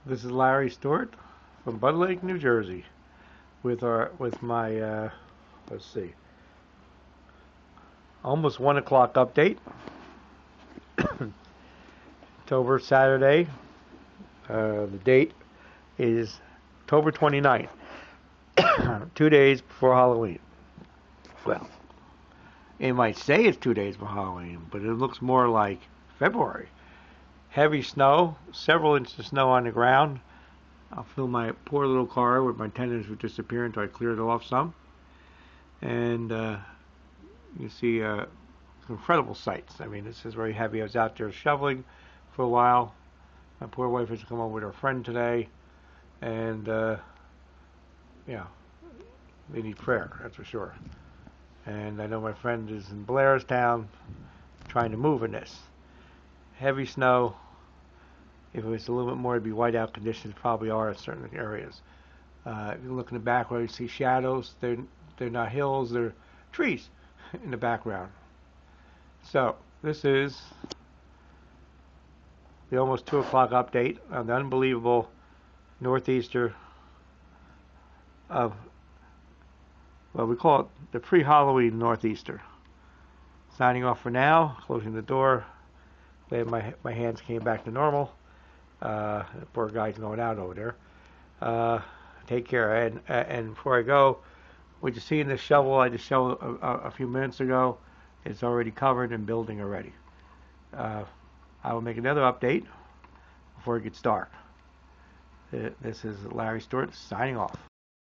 This is Larry Stewart from Bud Lake, New Jersey, with my let's see, almost 1 o'clock update. October Saturday. The date is October 29th, 2 days before Halloween. Well, it might say it's 2 days before Halloween, but it looks more like February. Heavy snow, several inches of snow on the ground. I'll fill my poor little car with my tendons would disappear until I cleared it off some. And you see incredible sights. I mean, this is very heavy. I was out there shoveling for a while. My poor wife has come over with her friend today. And, yeah, they need prayer, that's for sure. And I know my friend is in Blairstown trying to move in this. Heavy snow. If it was a little bit more, it'd be whiteout conditions. Probably are in certain areas. If you look in the background, you see shadows. They're not hills. They're trees in the background. So this is the almost 2 o'clock update on the unbelievable northeaster of, well, we call it the pre-Halloween northeaster. Signing off for now. Closing the door. Glad my hands came back to normal. The poor guy's going out over there. Take care. And before I go, what you see in this shovel, I just shoveled a few minutes ago. It's already covered and building already. I will make another update before it gets dark. This is Larry Stewart signing off.